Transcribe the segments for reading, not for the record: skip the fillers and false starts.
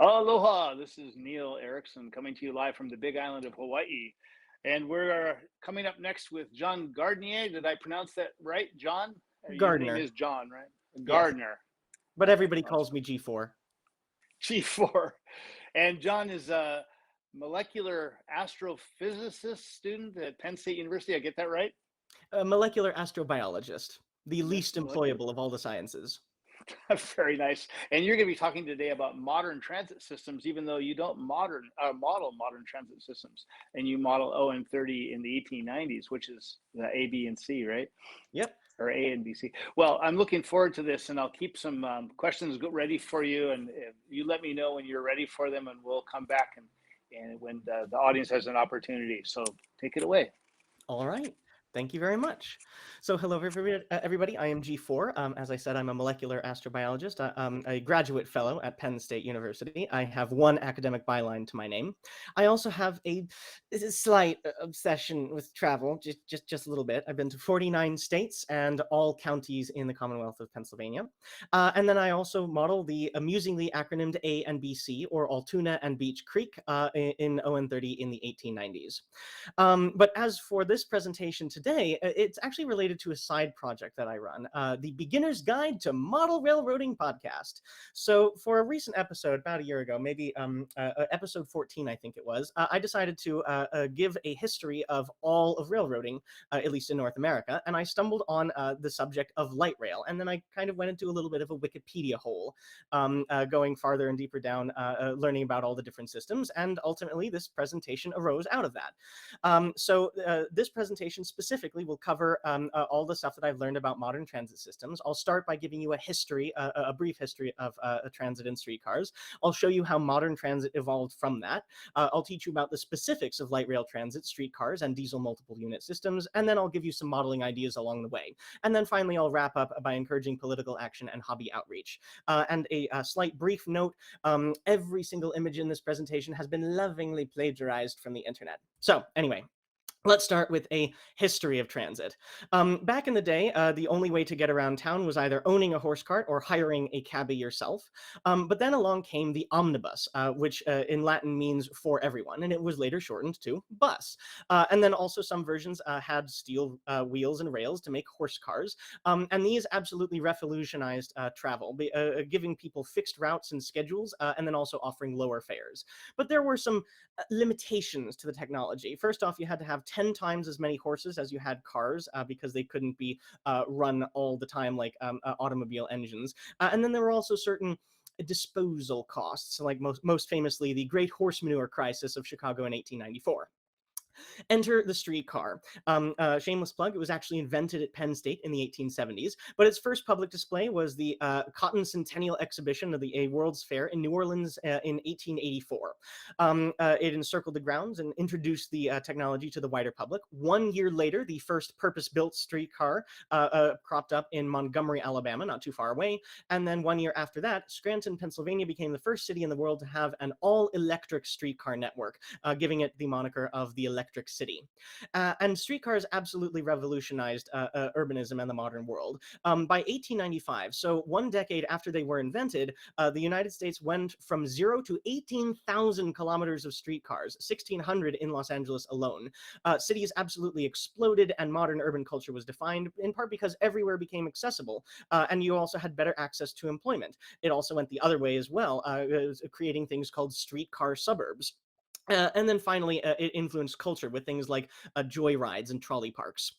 Aloha, this is Neil Erickson coming to you live from the Big Island of Hawaii. And we're coming up next with John Gardiner. Did I pronounce that right, John? Your name Gardiner. is John, right? Yes, Gardner. but Okay, everybody well, that's calls me G4. G4. And John is a molecular astrophysicist student at Penn State University. I get that right? A molecular astrobiologist, the Yeah, least molecular. employable of all the sciences. Very nice. And you're going to be talking today about modern transit systems, even though you don't model modern transit systems, and you model OM30 in the 1890s, which is the A, B, and C, right? Yep. Or A and B, C. Well, I'm looking forward to this, and I'll keep some questions ready for you, and you let me know when you're ready for them, and we'll come back and when the audience has an opportunity. So take it away. All right. Thank you very much. So hello, everybody. I am G4. As I said, I'm a molecular astrobiologist. I'm a graduate fellow at Penn State University. I have one academic byline to my name. I also have a slight obsession with travel, just a little bit. I've been to 49 states and all counties in the Commonwealth of Pennsylvania. And then I also model the amusingly acronymed A and BC, or Altoona and Beach Creek, in ON30 in the 1890s. But as for this presentation today, it's actually related to a side project that I run, the Beginner's Guide to Model Railroading podcast. So for a recent episode, about a year ago, maybe episode 14, I think it was, I decided to give a history of all of railroading, at least in North America, and I stumbled on the subject of light rail, and then I kind of went into a little bit of a Wikipedia hole, going farther and deeper down, learning about all the different systems, and ultimately this presentation arose out of that. So this presentation specifically will cover all the stuff that I've learned about modern transit systems. I'll start by giving you a history, a brief history of transit and streetcars. I'll show you how modern transit evolved from that. I'll teach you about the specifics of light rail transit, streetcars, and diesel multiple unit systems, and then I'll give you some modeling ideas along the way. And then finally, I'll wrap up by encouraging political action and hobby outreach. And a slight brief note, every single image in this presentation has been lovingly plagiarized from the internet. So anyway, let's start with a history of transit. Back in the day, the only way to get around town was either owning a horse cart or hiring a cabbie yourself. But then along came the omnibus, which in Latin means for everyone, and it was later shortened to bus. And then also some versions had steel wheels and rails to make horse cars. And these absolutely revolutionized travel, giving people fixed routes and schedules, and then also offering lower fares. But there were some limitations to the technology. First off, you had to have 10 times as many horses as you had cars, because they couldn't be run all the time like automobile engines. And then there were also certain disposal costs, like most famously the Great Horse Manure Crisis of Chicago in 1894. Enter the streetcar. Shameless plug, it was actually invented at Penn State in the 1870s, but its first public display was the Cotton Centennial Exhibition of the World's Fair in New Orleans in 1884. It encircled the grounds and introduced the technology to the wider public. 1 year later, the first purpose-built streetcar cropped up in Montgomery, Alabama, not too far away. And then 1 year after that, Scranton, Pennsylvania became the first city in the world to have an all-electric streetcar network, giving it the moniker of the Electric City. And streetcars absolutely revolutionized urbanism and the modern world. By 1895, so 1 decade after they were invented, the United States went from 0 to 18,000 kilometers of streetcars, 1,600 in Los Angeles alone. Cities absolutely exploded, and modern urban culture was defined in part because everywhere became accessible, and you also had better access to employment. It also went the other way as well, creating things called streetcar suburbs. And then finally, it influenced culture with things like joyrides and trolley parks.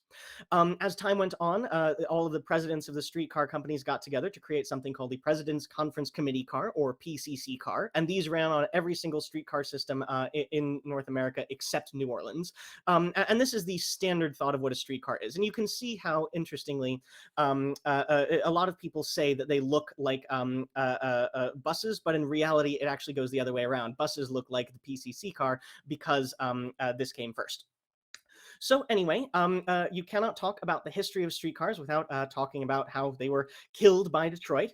As time went on, all of the presidents of the streetcar companies got together to create something called the President's Conference Committee car, or PCC car, and these ran on every single streetcar system in North America except New Orleans. And this is the standard thought of what a streetcar is. And you can see how, interestingly, a lot of people say that they look like buses, but in reality, it actually goes the other way around. Buses look like the PCC car because this came first. So anyway, you cannot talk about the history of streetcars without talking about how they were killed by Detroit.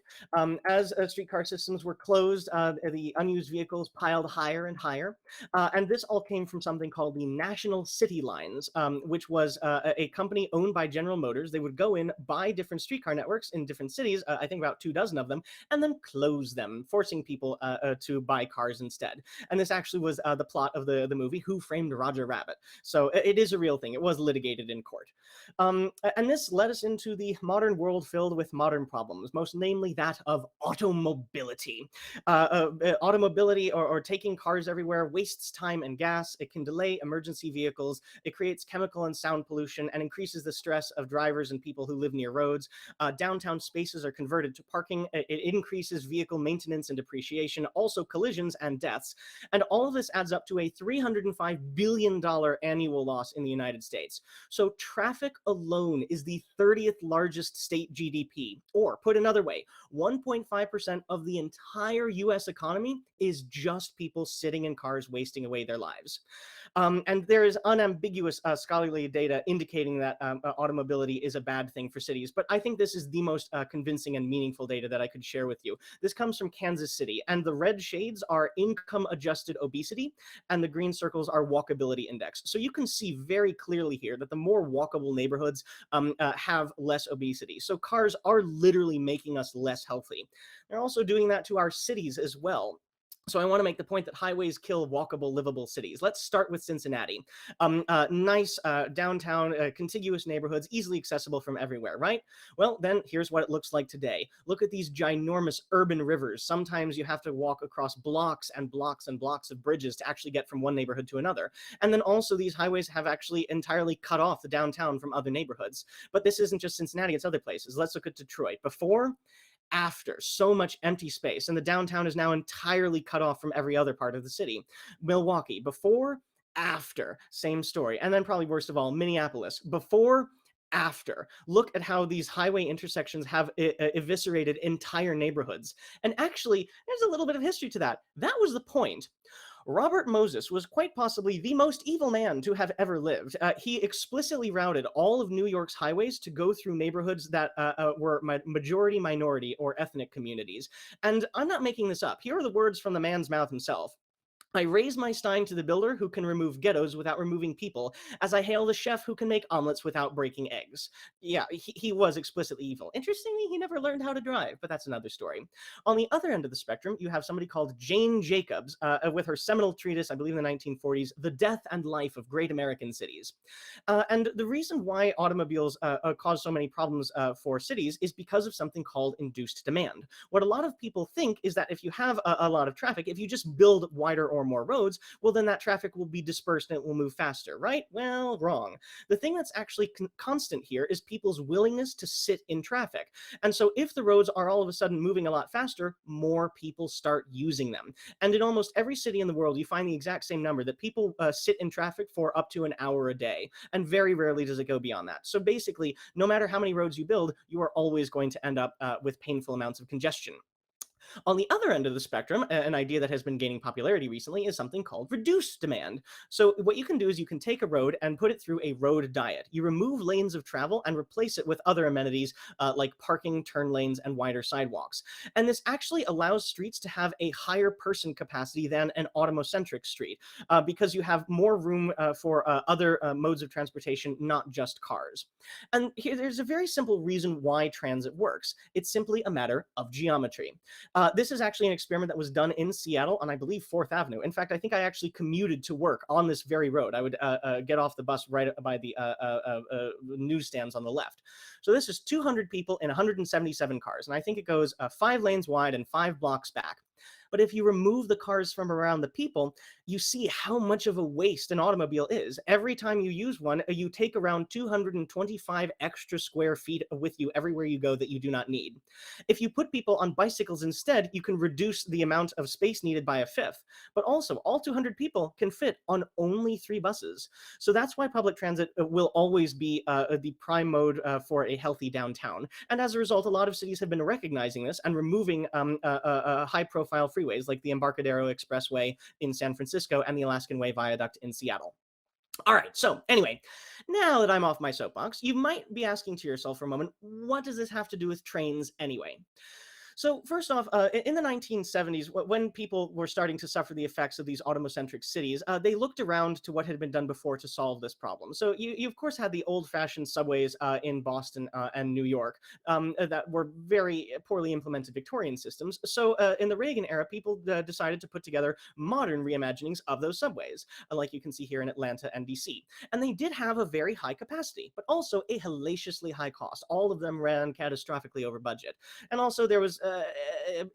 As streetcar systems were closed, the unused vehicles piled higher and higher. And this all came from something called the National City Lines, which was a company owned by General Motors. They would go in, buy different streetcar networks in different cities, I think about 24 of them, and then close them, forcing people to buy cars instead. And this actually was the plot of the movie Who Framed Roger Rabbit. So it is a real thing. It was litigated in court. And this led us into the modern world filled with modern problems, most namely that of automobility. Automobility or taking cars everywhere wastes time and gas. It can delay emergency vehicles. It creates chemical and sound pollution and increases the stress of drivers and people who live near roads. Downtown spaces are converted to parking. It increases vehicle maintenance and depreciation, also collisions and deaths. And all of this adds up to a $305 billion annual loss in the United States. So traffic alone is the 30th largest state GDP, or put another way, 1.5% of the entire US economy is just people sitting in cars wasting away their lives. And there is unambiguous scholarly data indicating that automobility is a bad thing for cities. But I think this is the most convincing and meaningful data that I could share with you. This comes from Kansas City, and the red shades are income adjusted obesity, and the green circles are walkability index. So you can see very clearly here that the more walkable neighborhoods have less obesity. So cars are literally making us less healthy. They're also doing that to our cities as well. So I want to make the point that highways kill walkable, livable cities. Let's start with Cincinnati. Nice downtown, contiguous neighborhoods, easily accessible from everywhere, right? Well, then here's what it looks like today. Look at these ginormous urban rivers. Sometimes you have to walk across blocks and blocks and blocks of bridges to actually get from one neighborhood to another. And then also these highways have actually entirely cut off the downtown from other neighborhoods. But this isn't just Cincinnati, it's other places. Let's look at Detroit. Before, after, so much empty space, and the downtown is now entirely cut off from every other part of the city. Milwaukee, before, after, same story. And then probably worst of all, Minneapolis, before, after. Look at how these highway intersections have eviscerated entire neighborhoods. And actually, there's a little bit of history to that. That was the point. Robert Moses was quite possibly the most evil man to have ever lived. He explicitly routed all of New York's highways to go through neighborhoods that were majority minority or ethnic communities. And I'm not making this up. Here are the words from the man's mouth himself. I raise my stein to the builder who can remove ghettos without removing people, as I hail the chef who can make omelets without breaking eggs. Yeah, he was explicitly evil. Interestingly, he never learned how to drive, but that's another story. On the other end of the spectrum, you have somebody called Jane Jacobs with her seminal treatise, I believe in the 1940s, The Death and Life of Great American Cities. And the reason why automobiles cause so many problems for cities is because of something called induced demand. What a lot of people think is that if you have a lot of traffic, if you just build wider or more roads, well, then that traffic will be dispersed and it will move faster, right? Well, wrong. The thing that's actually constant here is people's willingness to sit in traffic. And so if the roads are all of a sudden moving a lot faster, more people start using them. And in almost every city in the world, you find the exact same number that people sit in traffic for up to an hour a day. And very rarely does it go beyond that. So basically, no matter how many roads you build, you are always going to end up with painful amounts of congestion. On the other end of the spectrum, an idea that has been gaining popularity recently is something called reduced demand. So what you can do is you can take a road and put it through a road diet. You remove lanes of travel and replace it with other amenities like parking, turn lanes, and wider sidewalks. And this actually allows streets to have a higher person capacity than an automocentric street because you have more room for other modes of transportation, not just cars. And there's a very simple reason why transit works. It's simply a matter of geometry. This is actually an experiment that was done in Seattle on, I believe, 4th Avenue. In fact, I think I actually commuted to work on this very road. I would get off the bus right by the newsstands on the left. So this is 200 people in 177 cars. And I think it goes 5 lanes wide and 5 blocks back. But if you remove the cars from around the people, you see how much of a waste an automobile is. Every time you use one, you take around 225 extra square feet with you everywhere you go that you do not need. If you put people on bicycles instead, you can reduce the amount of space needed by a fifth. But also, all 200 people can fit on only 3 buses. So that's why public transit will always be the prime mode for a healthy downtown. And as a result, a lot of cities have been recognizing this and removing high-profile freeways like the Embarcadero Expressway in San Francisco and the Alaskan Way Viaduct in Seattle. All right. So, anyway, now that I'm off my soapbox, you might be asking to yourself for a moment, what does this have to do with trains anyway? So first off, in the 1970s, when people were starting to suffer the effects of these automocentric cities, they looked around to what had been done before to solve this problem. So you of course had the old-fashioned subways in Boston and New York that were very poorly implemented Victorian systems. So in the Reagan era, people decided to put together modern reimaginings of those subways, like you can see here in Atlanta and DC. And they did have a very high capacity, but also a hellaciously high cost. All of them ran catastrophically over budget. And also there was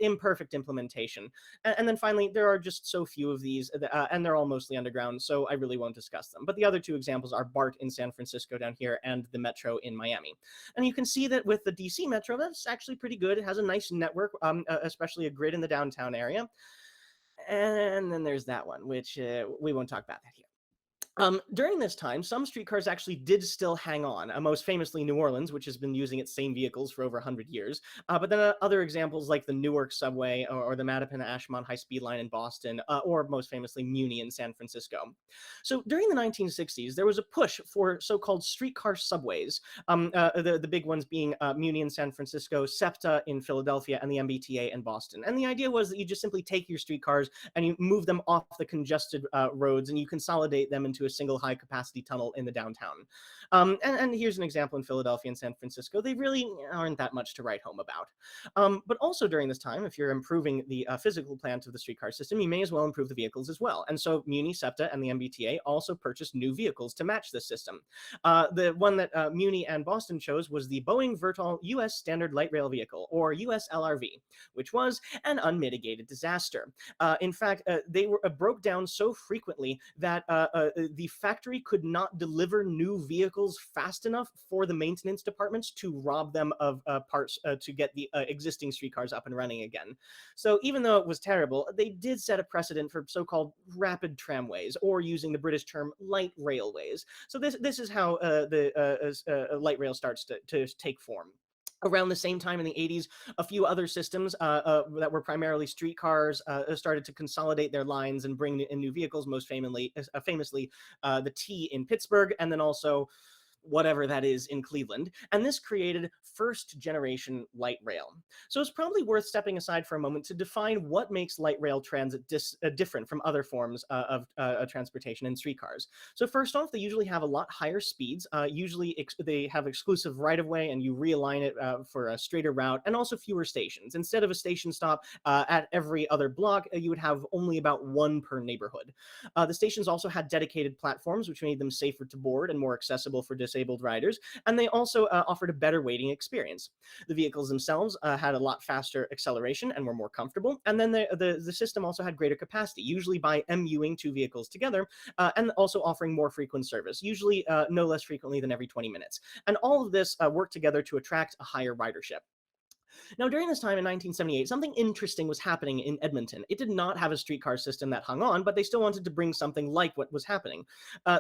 imperfect implementation. And then finally, there are just so few of these, and they're all mostly underground, so I really won't discuss them. But the other two examples are BART in San Francisco down here and the Metro in Miami. And you can see that with the DC Metro, that's actually pretty good. It has a nice network, especially a grid in the downtown area. And then there's that one, which we won't talk about that here. During this time, some streetcars actually did still hang on, most famously New Orleans, which has been using its same vehicles for over 100 years. But then other examples like the Newark subway or the Mattapan-Ashmont high-speed line in Boston, or most famously Muni in San Francisco. So during the 1960s, there was a push for so-called streetcar subways, the big ones being Muni in San Francisco, SEPTA in Philadelphia, and the MBTA in Boston. And the idea was that you just simply take your streetcars and you move them off the congested roads and you consolidate them into a single high capacity tunnel in the downtown. And here's an example in Philadelphia and San Francisco. They really aren't that much to write home about. But also during this time, if you're improving the physical plant of the streetcar system, you may as well improve the vehicles as well. And so Muni, SEPTA, and the MBTA also purchased new vehicles to match this system. The one that Muni and Boston chose was the Boeing Vertol US Standard Light Rail Vehicle, or USLRV, which was an unmitigated disaster. In fact, they were broke down so frequently that the factory could not deliver new vehicles fast enough for the maintenance departments to rob them of parts to get the existing streetcars up and running again. So even though it was terrible, they did set a precedent for so-called rapid tramways, or using the British term light railways. So this is how the light rail starts to take form. Around the same time in the 80s, a few other systems that were primarily streetcars started to consolidate their lines and bring in new vehicles, most famously the T in Pittsburgh, and then also whatever that is in Cleveland. And this created first generation light rail. So it's probably worth stepping aside for a moment to define what makes light rail transit different from other forms of transportation in streetcars. So first off, they usually have a lot higher speeds. Usually they have exclusive right of way and you realign it for a straighter route, and also fewer stations. Instead of a station stop at every other block, you would have only about one per neighborhood. The stations also had dedicated platforms, which made them safer to board and more accessible for disabled riders, and they also offered a better waiting experience. The vehicles themselves had a lot faster acceleration and were more comfortable, and then the system also had greater capacity, usually by MUing two vehicles together, and also offering more frequent service, usually no less frequently than every 20 minutes. And all of this worked together to attract a higher ridership. Now, during this time in 1978, something interesting was happening in Edmonton. It did not have a streetcar system that hung on, but they still wanted to bring something like what was happening.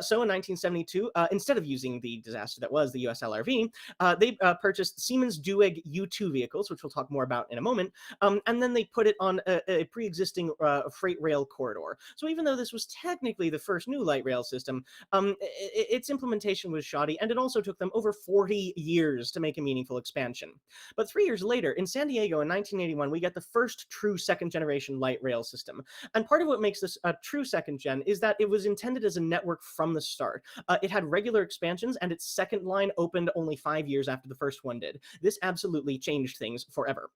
So in 1972, instead of using the disaster that was the USLRV, they purchased Siemens Dueg U2 vehicles, which we'll talk more about in a moment, and then they put it on a pre-existing freight rail corridor. So even though this was technically the first new light rail system, its implementation was shoddy, and it also took them over 40 years to make a meaningful expansion. But 3 years later, in San Diego in 1981, we get the first true second generation light rail system. And part of what makes this a true second gen is that it was intended as a network from the start. It had regular expansions, and its second line opened only 5 years after the first one did. This absolutely changed things forever.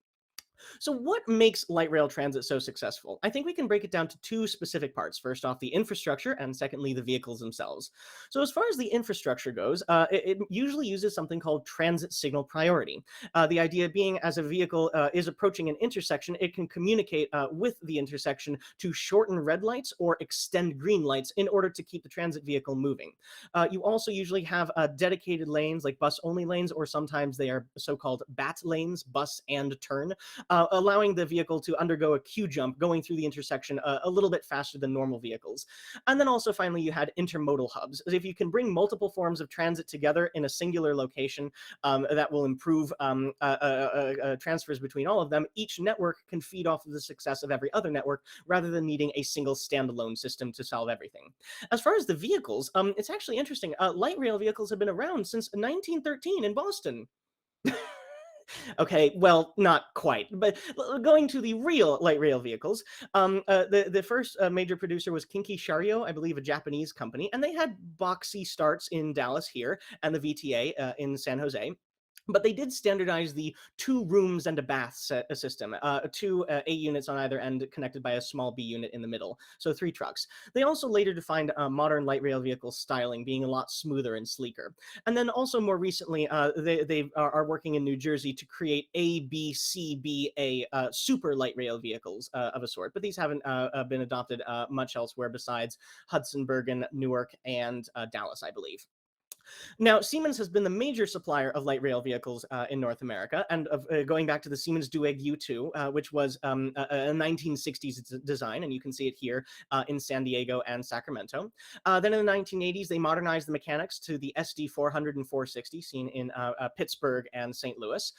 So what makes light rail transit so successful? I think we can break it down to two specific parts. First off, the infrastructure, and secondly, the vehicles themselves. So as far as the infrastructure goes, it usually uses something called transit signal priority. The idea being, as a vehicle is approaching an intersection, it can communicate with the intersection to shorten red lights or extend green lights in order to keep the transit vehicle moving. You also usually have dedicated lanes, like bus-only lanes, or sometimes they are so-called BAT lanes, bus and turn, allowing the vehicle to undergo a Q jump going through the intersection a little bit faster than normal vehicles. And then also finally you had intermodal hubs. If you can bring multiple forms of transit together in a singular location, that will improve transfers between all of them. Each network can feed off of the success of every other network rather than needing a single standalone system to solve everything. As far as the vehicles, it's actually interesting. Light rail vehicles have been around since 1913 in Boston. Okay, well, not quite, but going to the real light rail vehicles, the first major producer was Kinki Sharyo, I believe, a Japanese company, and they had boxy starts in Dallas here and the VTA in San Jose. But they did standardize the 2 rooms and a bath system, 2 A units on either end connected by a small B unit in the middle, so 3 trucks. They also later defined modern light rail vehicle styling being a lot smoother and sleeker. And then also more recently, they are working in New Jersey to create ABCBA super light rail vehicles of a sort, but these haven't been adopted much elsewhere besides Hudson, Bergen, Newark, and Dallas, I believe. Now, Siemens has been the major supplier of light rail vehicles in North America, and going back to the Siemens Dueg U2, which was a 1960s design, and you can see it here in San Diego and Sacramento. Then in the 1980s, they modernized the mechanics to the SD 400 and 460, seen in Pittsburgh and St. Louis.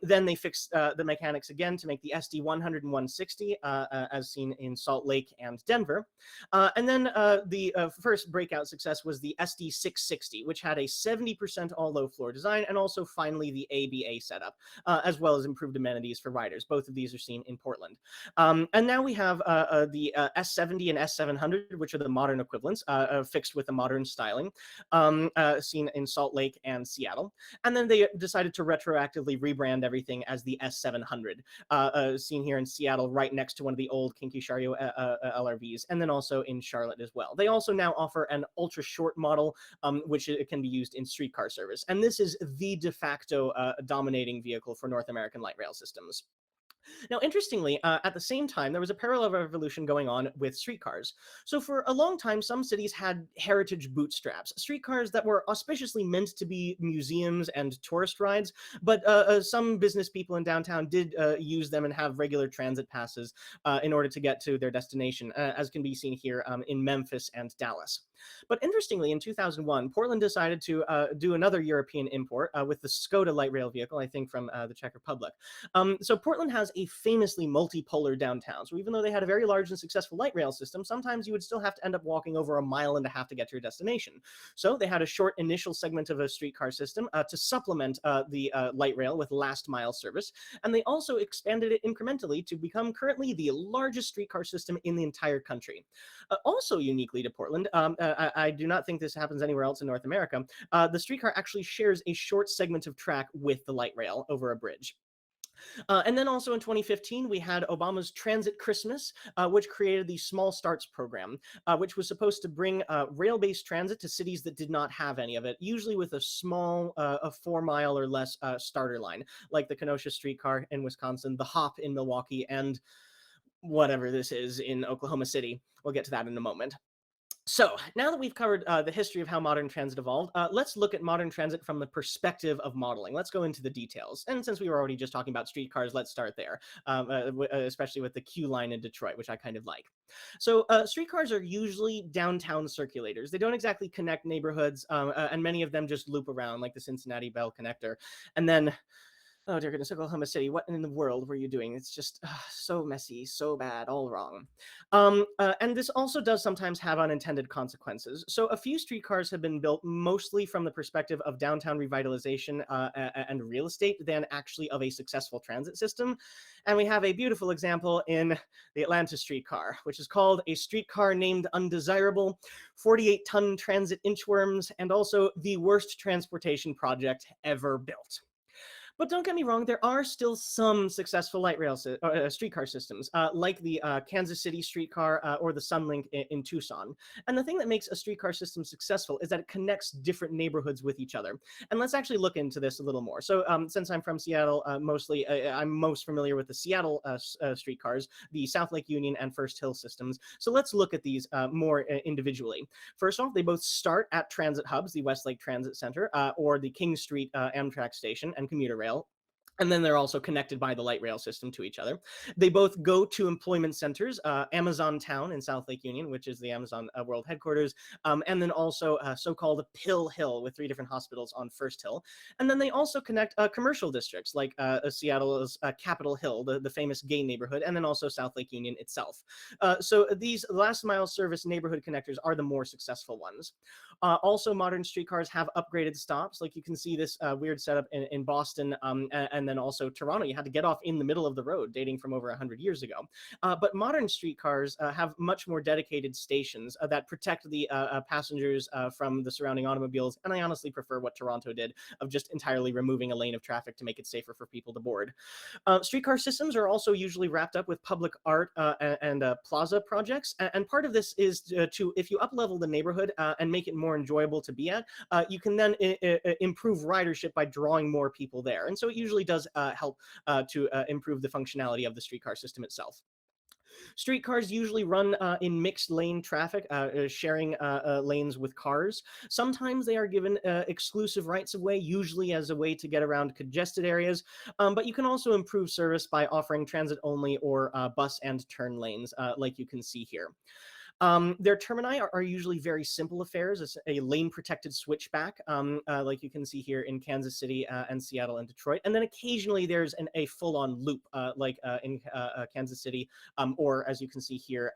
Then they fixed the mechanics again to make the SD 100 and 160, as seen in Salt Lake and Denver. And then the first breakout success was the SD 660, which had a 70% all low floor design, and also finally the ABA setup, as well as improved amenities for riders. Both of these are seen in Portland. And now we have the S70 and S700, which are the modern equivalents, fixed with a modern styling, seen in Salt Lake and Seattle. And then they decided to retroactively rebrand everything as the S700, seen here in Seattle, right next to one of the old Kinki Sharyo LRVs, and then also in Charlotte as well. They also now offer an ultra short model, which can be used in streetcar service. And this is the de facto dominating vehicle for North American light rail systems. Now, interestingly, at the same time, there was a parallel revolution going on with streetcars. So for a long time, some cities had heritage bootstraps, streetcars that were auspiciously meant to be museums and tourist rides, but some business people in downtown did use them and have regular transit passes in order to get to their destination, as can be seen here in Memphis and Dallas. But interestingly, in 2001, Portland decided to do another European import with the Skoda light rail vehicle, I think from the Czech Republic. So Portland has a famously multipolar downtown. So even though they had a very large and successful light rail system, sometimes you would still have to end up walking over a mile and a half to get to your destination. So they had a short initial segment of a streetcar system to supplement the light rail with last mile service. And they also expanded it incrementally to become currently the largest streetcar system in the entire country. Also uniquely to Portland, I do not think this happens anywhere else in North America, the streetcar actually shares a short segment of track with the light rail over a bridge. And then also in 2015, we had Obama's Transit Christmas, which created the Small Starts program, which was supposed to bring rail-based transit to cities that did not have any of it, usually with a small, a 4-mile or less starter line, like the Kenosha streetcar in Wisconsin, the Hop in Milwaukee, and whatever this is in Oklahoma City. We'll get to that in a moment. So now that we've covered the history of how modern transit evolved, let's look at modern transit from the perspective of modeling. Let's go into the details. And since we were already just talking about streetcars, let's start there, especially with the Q line in Detroit, which I kind of like. So streetcars are usually downtown circulators. They don't exactly connect neighborhoods, and many of them just loop around like the Cincinnati Bell Connector. And then oh dear goodness, Oklahoma City, what in the world were you doing? It's just so messy, so bad, all wrong. And this also does sometimes have unintended consequences. So a few streetcars have been built mostly from the perspective of downtown revitalization and real estate than actually of a successful transit system. And we have a beautiful example in the Atlanta streetcar, which is called a streetcar named Undesirable, 48-ton transit inchworms, and also the worst transportation project ever built. But don't get me wrong, there are still some successful light rail streetcar systems, like the Kansas City streetcar or the Sunlink in Tucson. And the thing that makes a streetcar system successful is that it connects different neighborhoods with each other. And let's actually look into this a little more. So since I'm from Seattle, mostly I'm most familiar with the Seattle streetcars, the South Lake Union and First Hill systems. So let's look at these more individually. First off, they both start at transit hubs, the Westlake Transit Center or the King Street Amtrak station and commuter rail. And then they're also connected by the light rail system to each other. They both go to employment centers, Amazon Town in South Lake Union, which is the Amazon World Headquarters, and then also so-called Pill Hill with 3 different hospitals on First Hill. And then they also connect commercial districts like Seattle's Capitol Hill, the famous gay neighborhood, and then also South Lake Union itself. So these last mile service neighborhood connectors are the more successful ones. Also, modern streetcars have upgraded stops. Like you can see this weird setup in Boston, and then also Toronto. You had to get off in the middle of the road, dating from over 100 years ago. But modern streetcars have much more dedicated stations that protect the passengers from the surrounding automobiles. And I honestly prefer what Toronto did of just entirely removing a lane of traffic to make it safer for people to board. Streetcar systems are also usually wrapped up with public art and plaza projects. And part of this is to, if you up-level the neighborhood and make it more enjoyable to be at, you can then improve ridership by drawing more people there. And so it usually does help to improve the functionality of the streetcar system itself. Streetcars usually run in mixed lane traffic, sharing lanes with cars. Sometimes they are given exclusive rights of way, usually as a way to get around congested areas. But you can also improve service by offering transit only or bus and turn lanes, like you can see here. Their termini are usually very simple affairs. It's a lane protected switchback, like you can see here in Kansas City and Seattle and Detroit. And then occasionally there's a full on loop, like in Kansas City, or as you can see here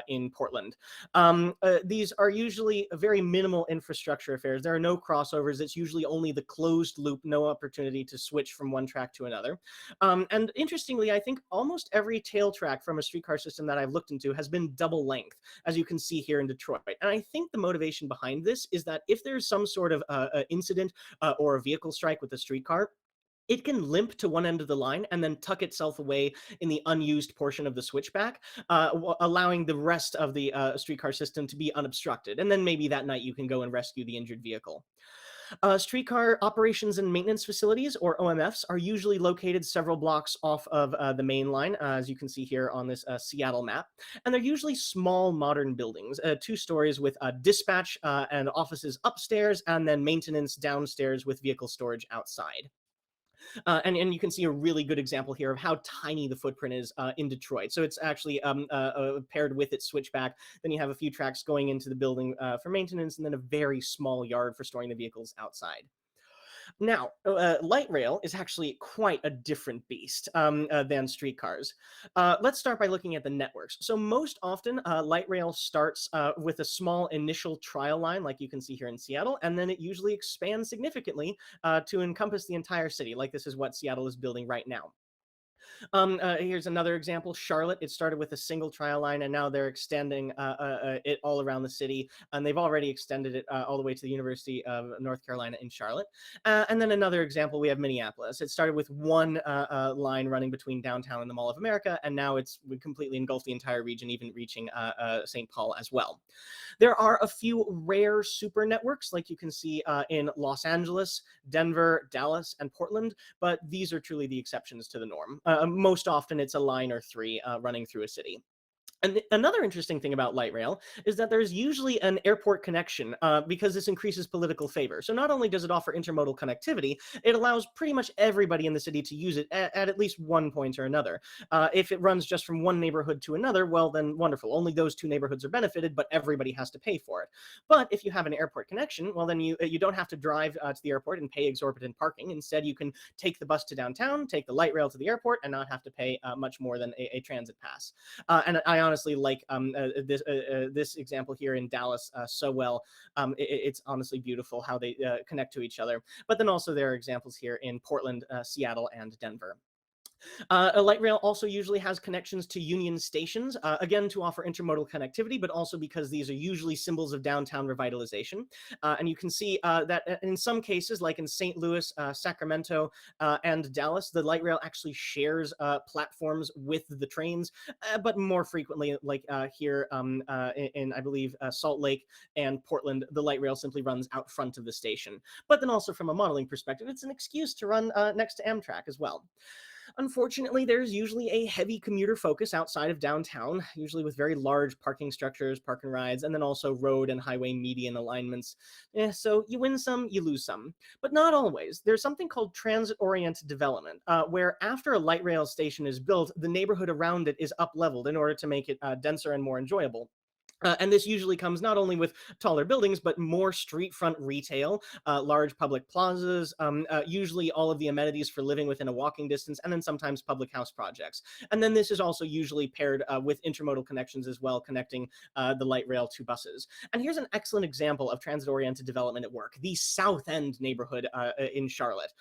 in Portland. These are usually very minimal infrastructure affairs. There are no crossovers. It's usually only the closed loop, no opportunity to switch from one track to another. And interestingly, I think almost every tail track from a streetcar system that I've looked into has been double length, as you can see here in Detroit. And I think the motivation behind this is that if there's some sort of incident or a vehicle strike with a streetcar, it can limp to one end of the line and then tuck itself away in the unused portion of the switchback, allowing the rest of the streetcar system to be unobstructed. And then maybe that night you can go and rescue the injured vehicle. Streetcar operations and maintenance facilities, or OMFs, are usually located several blocks off of the main line, as you can see here on this Seattle map. And they're usually small modern buildings, 2 stories with dispatch and offices upstairs, and then maintenance downstairs with vehicle storage outside. And you can see a really good example here of how tiny the footprint is in Detroit. So it's actually paired with its switchback. Then you have a few tracks going into the building for maintenance, and then a very small yard for storing the vehicles outside. Now, light rail is actually quite a different beast than streetcars. Let's start by looking at the networks. So most often, light rail starts with a small initial trial line, like you can see here in Seattle, and then it usually expands significantly to encompass the entire city, like this is what Seattle is building right now. Here's another example. Charlotte, it started with a single trial line, and now they're extending it all around the city. And they've already extended it all the way to the University of North Carolina in Charlotte. And then another example, we have Minneapolis. It started with one line running between downtown and the Mall of America, and now it's completely engulfed the entire region, even reaching St. Paul as well. There are a few rare super networks, like you can see in Los Angeles, Denver, Dallas, and Portland, but these are truly the exceptions to the norm. Most often it's a line or 3 running through a city. And another interesting thing about light rail is that there's usually an airport connection because this increases political favor. So not only does it offer intermodal connectivity, it allows pretty much everybody in the city to use it at least one point or another. If it runs just from one neighborhood to another, well, then wonderful. Only those 2 neighborhoods are benefited, but everybody has to pay for it. But if you have an airport connection, well, then you don't have to drive to the airport and pay exorbitant parking. Instead, you can take the bus to downtown, take the light rail to the airport, and not have to pay much more than a transit pass. And I honestly like this example here in Dallas so well. It's honestly beautiful how they connect to each other. But then also there are examples here in Portland, Seattle, and Denver. A light rail also usually has connections to Union stations, again, to offer intermodal connectivity, but also because these are usually symbols of downtown revitalization. And you can see that in some cases, like in St. Louis, Sacramento, and Dallas, the light rail actually shares platforms with the trains, but more frequently, like here in, I believe, Salt Lake and Portland, the light rail simply runs out front of the station. But then also from a modeling perspective, it's an excuse to run next to Amtrak as well. Unfortunately, there's usually a heavy commuter focus outside of downtown, usually with very large parking structures, park and rides, and then also road and highway median alignments. So you win some, you lose some, but not always. There's something called transit-oriented development, where after a light rail station is built, the neighborhood around it is up-leveled in order to make it denser and more enjoyable. And this usually comes not only with taller buildings, but more street front retail, large public plazas, usually all of the amenities for living within a walking distance, and then sometimes public house projects. And then this is also usually paired with intermodal connections as well, connecting the light rail to buses. And here's an excellent example of transit-oriented development at work, the South End neighborhood in Charlotte.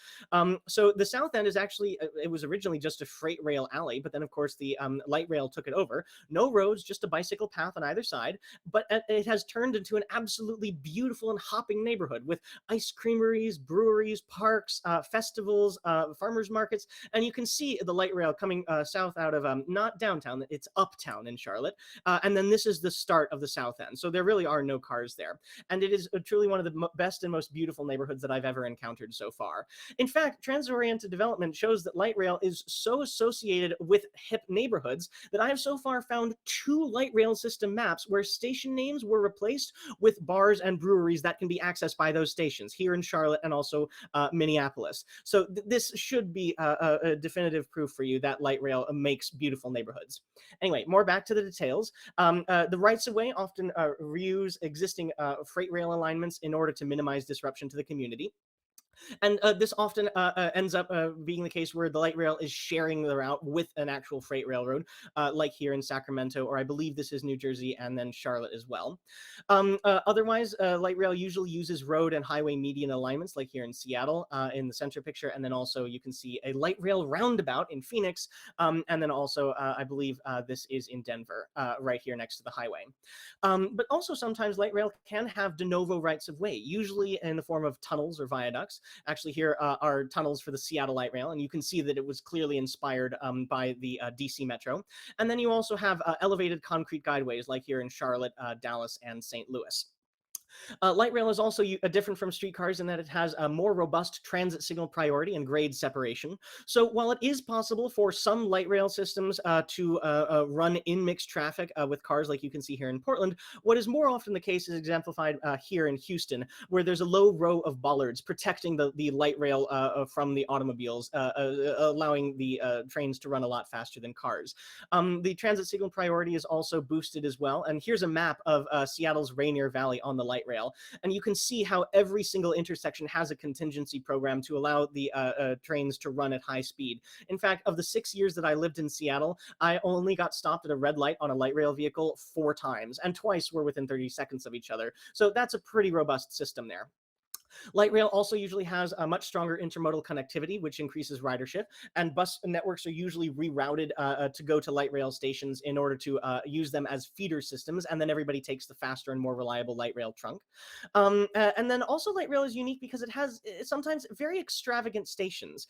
So the South End is actually, it was originally just a freight rail alley, but then of course the light rail took it over. No roads, just a bicycle path on either side, but it has turned into an absolutely beautiful and hopping neighborhood with ice creameries, breweries, parks, festivals, farmers markets, and you can see the light rail coming south out of not downtown, it's uptown in Charlotte, and then this is the start of the South End. So there really are no cars there, and it is truly one of the best and most beautiful neighborhoods that I've ever encountered so far. In fact, transit-oriented development shows that light rail is so associated with hip neighborhoods that I have so far found 2 light rail system maps where station names were replaced with bars and breweries that can be accessed by those stations here in Charlotte and also Minneapolis. So this should be a definitive proof for you that light rail makes beautiful neighborhoods. Anyway, more back to the details. The rights of way often reuse existing freight rail alignments in order to minimize disruption to the community. And this often ends up being the case where the light rail is sharing the route with an actual freight railroad, like here in Sacramento, or I believe this is New Jersey and then Charlotte as well. Otherwise, light rail usually uses road and highway median alignments, like here in Seattle in the center picture. And then also you can see a light rail roundabout in Phoenix. And then also, I believe this is in Denver, right here next to the highway. But also sometimes light rail can have de novo rights of way, usually in the form of tunnels or viaducts. Actually, here are tunnels for the Seattle Light Rail, and you can see that it was clearly inspired by the DC Metro. And then you also have elevated concrete guideways, like here in Charlotte, Dallas, and St. Louis. Light rail is also different from streetcars in that it has a more robust transit signal priority and grade separation. So while it is possible for some light rail systems to run in mixed traffic with cars like you can see here in Portland, what is more often the case is exemplified here in Houston, where there's a low row of bollards protecting the light rail from the automobiles, allowing the trains to run a lot faster than cars. The transit signal priority is also boosted as well. And here's a map of Seattle's Rainier Valley on the light rail. And you can see how every single intersection has a contingency program to allow the trains to run at high speed. In fact, of the 6 years that I lived in Seattle, I only got stopped at a red light on a light rail vehicle 4 times, and twice were within 30 seconds of each other. So that's a pretty robust system there. Light rail also usually has a much stronger intermodal connectivity, which increases ridership, and bus networks are usually rerouted to go to light rail stations in order to use them as feeder systems, and then everybody takes the faster and more reliable light rail trunk. And then also light rail is unique because it has sometimes very extravagant stations.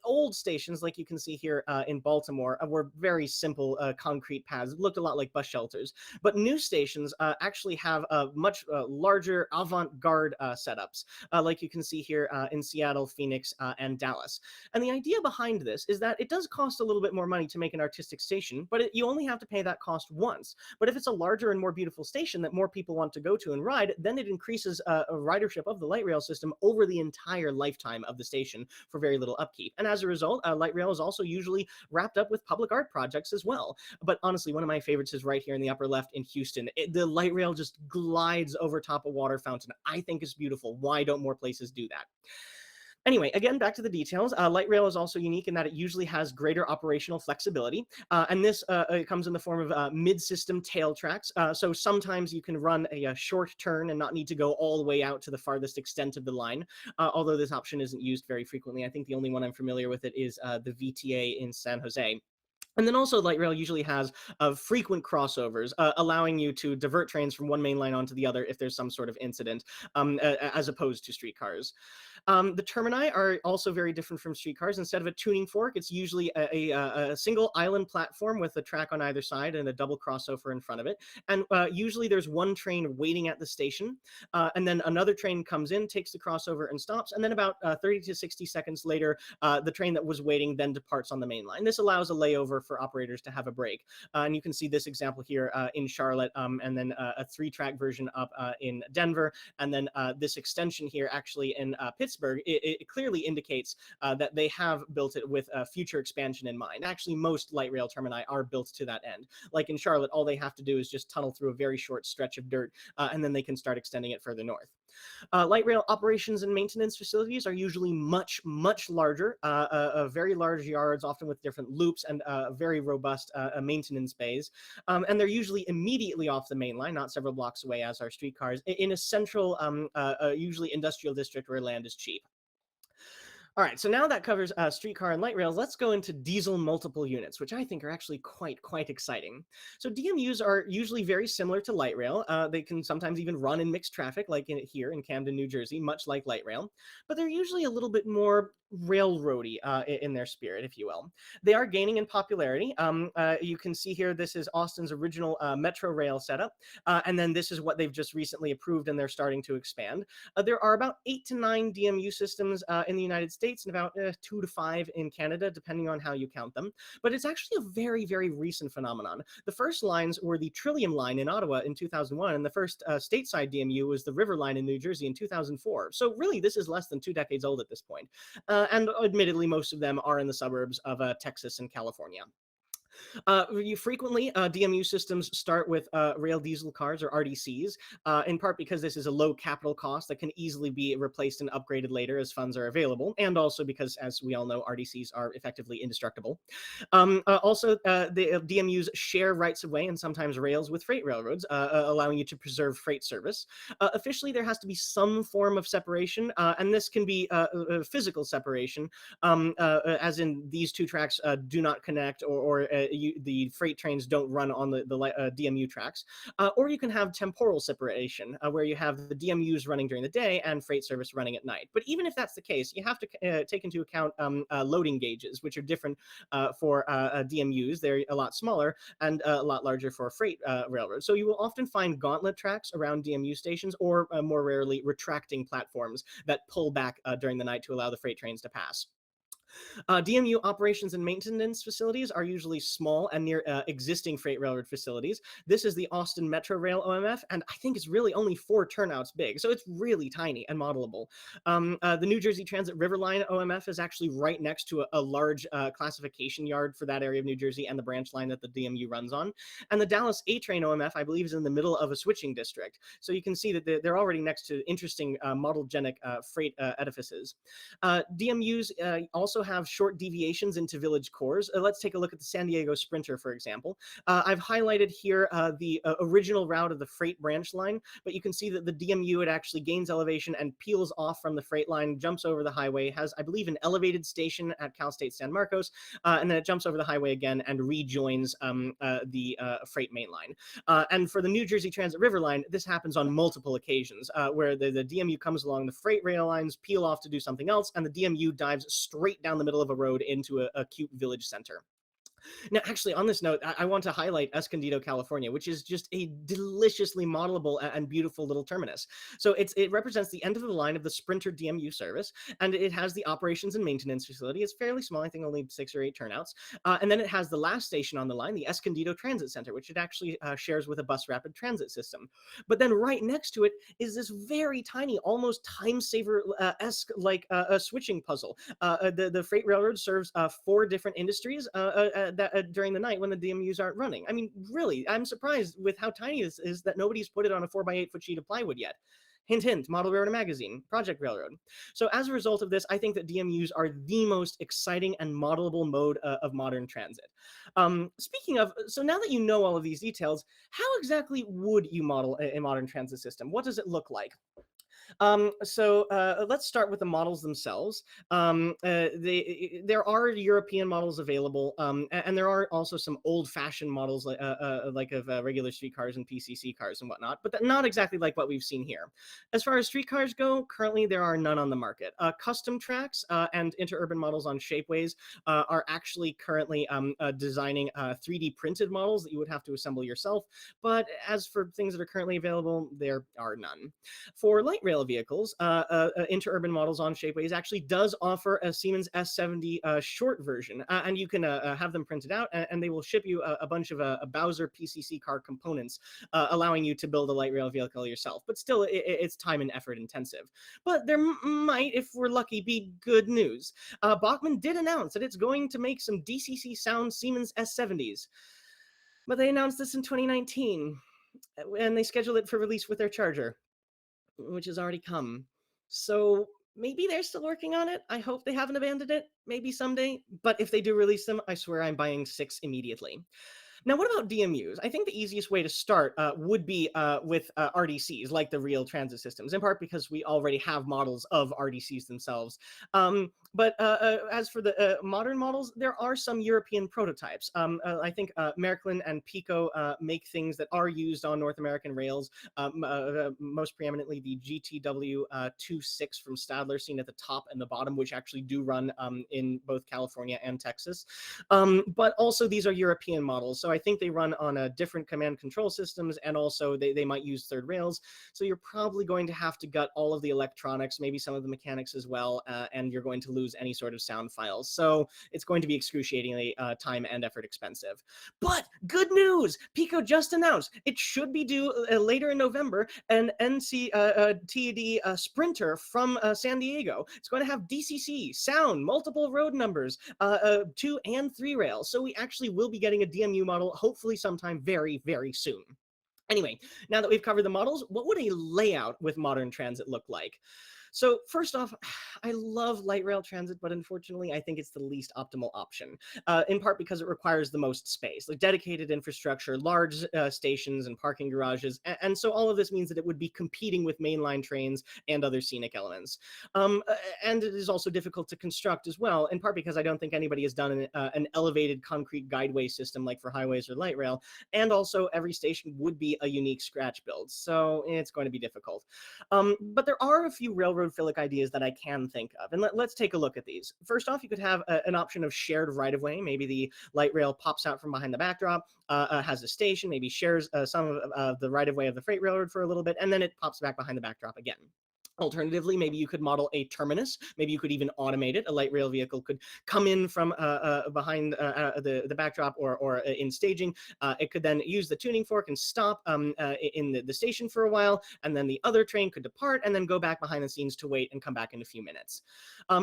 Old stations, like you can see here in Baltimore, were very simple concrete paths, looked a lot like bus shelters, but new stations actually have much larger avant-garde setups. Like you can see here in Seattle, Phoenix, and Dallas. And the idea behind this is that it does cost a little bit more money to make an artistic station, but you only have to pay that cost once. But if it's a larger and more beautiful station that more people want to go to and ride, then it increases a ridership of the light rail system over the entire lifetime of the station for very little upkeep. And as a result, light rail is also usually wrapped up with public art projects as well. But honestly, one of my favorites is right here in the upper left in Houston. The light rail just glides over top a water fountain. I think it's beautiful. Why don't more places do that? Anyway, again, back to the details. Light rail is also unique in that it usually has greater operational flexibility. And this it comes in the form of mid-system tail tracks. So sometimes you can run a short turn and not need to go all the way out to the farthest extent of the line, although this option isn't used very frequently. I think the only one I'm familiar with it is the VTA in San Jose. And then also light rail usually has frequent crossovers, allowing you to divert trains from one main line onto the other if there's some sort of incident, as opposed to streetcars. The termini are also very different from streetcars. Instead of a tuning fork, it's usually a single island platform with a track on either side and a double crossover in front of it. And usually there's one train waiting at the station, and then another train comes in, takes the crossover, and stops. And then about 30 to 60 seconds later, the train that was waiting then departs on the main line. This allows a layover for operators to have a break. And you can see this example here in Charlotte, and then a 3-track version up in Denver, and then this extension here actually in Pittsburgh. It clearly indicates that they have built it with future expansion in mind. Actually, most light rail termini are built to that end. Like in Charlotte, all they have to do is just tunnel through a very short stretch of dirt, and then they can start extending it further north. Light rail operations and maintenance facilities are usually much larger, very large yards, often with different loops and very robust maintenance bays. And they're usually immediately off the main line, not several blocks away as are streetcars, in a central, usually industrial district where land is cheap. All right, so now that covers streetcar and light rails. Let's go into diesel multiple units, which I think are actually quite exciting. So DMUs are usually very similar to light rail. They can sometimes even run in mixed traffic, like here in Camden, New Jersey, much like light rail. But they're usually a little bit more railroady in their spirit, if you will. They are gaining in popularity. You can see here, this is Austin's original metro rail setup, and then this is what they've just recently approved, and they're starting to expand. There are about 8 to 9 DMU systems in the United States, and about 2 to 5 in Canada, depending on how you count them. But it's actually a very recent phenomenon. The first lines were the Trillium line in Ottawa in 2001, and the first stateside DMU was the River line in New Jersey in 2004. So really, this is less than 2 decades old at this point. And admittedly, most of them are in the suburbs of Texas and California. DMU systems start with rail diesel cars, or RDCs, in part because this is a low capital cost that can easily be replaced and upgraded later as funds are available, and also because, as we all know, RDCs are effectively indestructible. The DMUs share rights of way and sometimes rails with freight railroads, allowing you to preserve freight service. Officially, there has to be some form of separation, and this can be physical separation, as in these 2 tracks do not connect, or the freight trains don't run on the DMU tracks. Or you can have temporal separation, where you have the DMUs running during the day and freight service running at night. But even if that's the case, you have to take into account loading gauges, which are different for DMUs. They're a lot smaller and a lot larger for freight railroads. So you will often find gauntlet tracks around DMU stations, or more rarely, retracting platforms that pull back during the night to allow the freight trains to pass. DMU operations and maintenance facilities are usually small and near existing freight railroad facilities. This is the Austin Metro Rail OMF, and I think it's really only 4 turnouts big, so it's really tiny and modelable. The New Jersey Transit River Line OMF is actually right next to a large classification yard for that area of New Jersey and the branch line that the DMU runs on. And the Dallas A-Train OMF, I believe, is in the middle of a switching district. So you can see that they're already next to interesting model-genic freight edifices. DMUs also have short deviations into village cores. Let's take a look at the San Diego Sprinter, for example. I've highlighted here the original route of the freight branch line, but you can see that the DMU, it actually gains elevation and peels off from the freight line, jumps over the highway, has, I believe, an elevated station at Cal State San Marcos, and then it jumps over the highway again and rejoins the freight main line. And for the New Jersey Transit River Line, this happens on multiple occasions, where the DMU comes along the freight rail lines, peel off to do something else, and the DMU dives straight down the middle of a road into a cute village center. Now, actually, on this note, I want to highlight Escondido, California, which is just a deliciously modelable and beautiful little terminus. So it represents the end of the line of the Sprinter DMU service, and it has the operations and maintenance facility. It's fairly small, I think only 6 or 8 turnouts. And then it has the last station on the line, the Escondido Transit Center, which it actually shares with a bus rapid transit system. But then right next to it is this very tiny, almost time saver-esque like a switching puzzle. The freight railroad serves 4 different industries during the night when the DMUs aren't running. I mean, really, I'm surprised with how tiny this is that nobody's put it on a 4x8 foot sheet of plywood yet. Hint, hint, Model Railroad Magazine, Project Railroad. So as a result of this, I think that DMUs are the most exciting and modelable mode of modern transit. Speaking of, so now that you know all of these details, how exactly would you model a modern transit system? What does it look like? Let's start with the models themselves. There are European models available, and there are also some old-fashioned models like of regular streetcars and PCC cars and whatnot, but not exactly like what we've seen here. As far as streetcars go, currently there are none on the market. Custom tracks and interurban models on shapeways are actually currently designing 3D printed models that you would have to assemble yourself. But as for things that are currently available, there are none. For light rail vehicles, interurban models on Shapeways actually does offer a Siemens S70 short version, and you can have them printed out, and they will ship you a bunch of Bowser PCC car components, allowing you to build a light rail vehicle yourself. But still, it's time and effort intensive. But there might, if we're lucky, be good news. Bachmann did announce that it's going to make some DCC sound Siemens S70s, but they announced this in 2019, and they scheduled it for release with their charger, which has already come. So maybe they're still working on it. I hope they haven't abandoned it. Maybe someday. But if they do release them, I swear I'm buying 6 immediately. Now, what about DMUs? I think the easiest way to start would be with RDCs, like the real transit systems, in part because we already have models of RDCs themselves. But as for the modern models, there are some European prototypes. I think Märklin and Pico make things that are used on North American rails, most preeminently the GTW 26 from Stadler, seen at the top and the bottom, which actually do run in both California and Texas. But also these are European models, so I think they run on a different command control systems, and also they might use third rails. So you're probably going to have to gut all of the electronics, maybe some of the mechanics as well, and you're going to lose any sort of sound files. So it's going to be excruciatingly time and effort expensive. But good news! Pico just announced it should be due later in November, an TD Sprinter from San Diego. It's going to have DCC, sound, multiple road numbers, 2 and 3 rails. So we actually will be getting a DMU model, hopefully sometime very, very soon. Anyway, now that we've covered the models, what would a layout with modern transit look like? So first off, I love light rail transit, but unfortunately, I think it's the least optimal option, in part because it requires the most space, like dedicated infrastructure, large stations and parking garages. And so all of this means that it would be competing with mainline trains and other scenic elements. And it is also difficult to construct as well, in part because I don't think anybody has done an elevated concrete guideway system like for highways or light rail. And also every station would be a unique scratch build. So it's going to be difficult. But there are a few railroad-philic ideas that I can think of, and let's take a look at these. First off, you could have an option of shared right-of-way. Maybe the light rail pops out from behind the backdrop, has a station, maybe shares some of the right-of-way of the freight railroad for a little bit, and then it pops back behind the backdrop again. Alternatively, maybe you could model a terminus. Maybe you could even automate it. A light rail vehicle could come in from behind the backdrop or in staging. It could then use the tuning fork and stop in the station for a while, and then the other train could depart and then go back behind the scenes to wait and come back in a few minutes.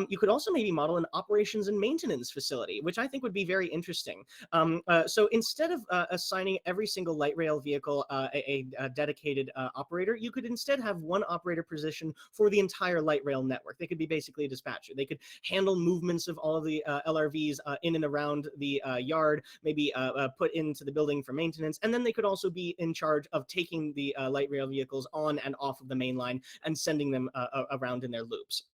You could also maybe model an operations and maintenance facility, which I think would be very interesting. So instead of assigning every single light rail vehicle a dedicated operator, you could instead have one operator position for the entire light rail network. They could be basically a dispatcher. They could handle movements of all of the LRVs in and around the yard, maybe put into the building for maintenance, and then they could also be in charge of taking the light rail vehicles on and off of the main line and sending them around in their loops.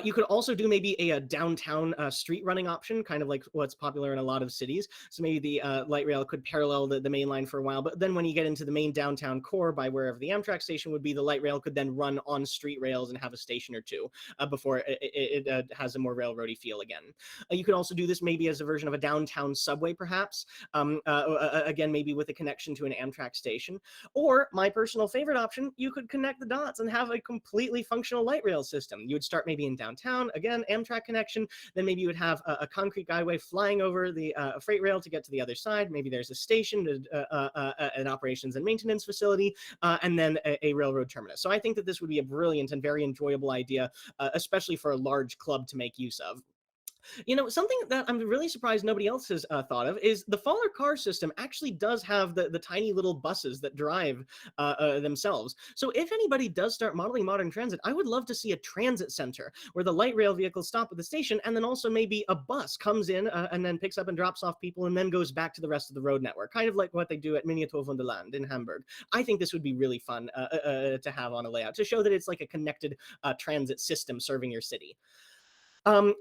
You could also do maybe a downtown street running option, kind of like what's popular in a lot of cities. So maybe the light rail could parallel the main line for a while, but then when you get into the main downtown core by wherever the Amtrak station would be, the light rail could then run on street rails and have a station or two before it has a more railroady feel again. You could also do this maybe as a version of a downtown subway, perhaps, again, maybe with a connection to an Amtrak station. Or my personal favorite option, you could connect the dots and have a completely functional light rail system. You would start maybe in downtown, again, Amtrak connection, then maybe you would have a concrete guideway flying over the freight rail to get to the other side. Maybe there's a station, an operations and maintenance facility, and then a railroad terminus. So I think that this would be a brilliant and very enjoyable idea, especially for a large club to make use of. Something that I'm really surprised nobody else has thought of is the Faller car system actually does have the tiny little buses that drive themselves. So if anybody does start modeling modern transit, I would love to see a transit center where the light rail vehicles stop at the station, and then also maybe a bus comes in and then picks up and drops off people and then goes back to the rest of the road network, kind of like what they do at Miniatur Wunderland in Hamburg. I think this would be really fun to have on a layout to show that it's like a connected transit system serving your city.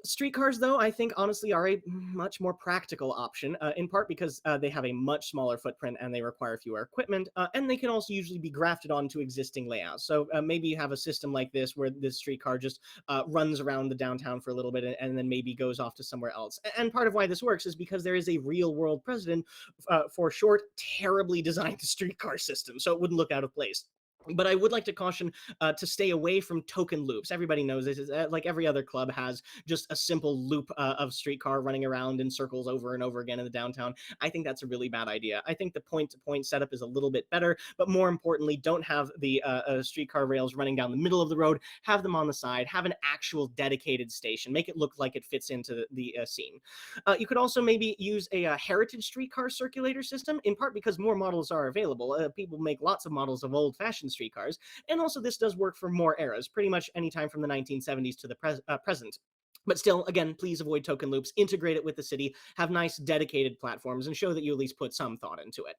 Streetcars, though, I think honestly are a much more practical option, in part because they have a much smaller footprint and they require fewer equipment, and they can also usually be grafted onto existing layouts. So maybe you have a system like this where this streetcar just runs around the downtown for a little bit and then maybe goes off to somewhere else. And part of why this works is because there is a real world precedent for short, terribly designed streetcar systems, so it wouldn't look out of place. But I would like to caution to stay away from token loops. Everybody knows this is like every other club has just a simple loop of streetcar running around in circles over and over again in the downtown. I think that's a really bad idea. I think the point-to-point setup is a little bit better, but more importantly, don't have the streetcar rails running down the middle of the road. Have them on the side. Have an actual dedicated station. Make it look like it fits into the scene. You could also maybe use a heritage streetcar circulator system, in part because more models are available. People make lots of models of old-fashioned streetcars, and also this does work for more eras, pretty much anytime from the 1970s to the present. But still, again, please avoid token loops, integrate it with the city, have nice dedicated platforms, and show that you at least put some thought into it.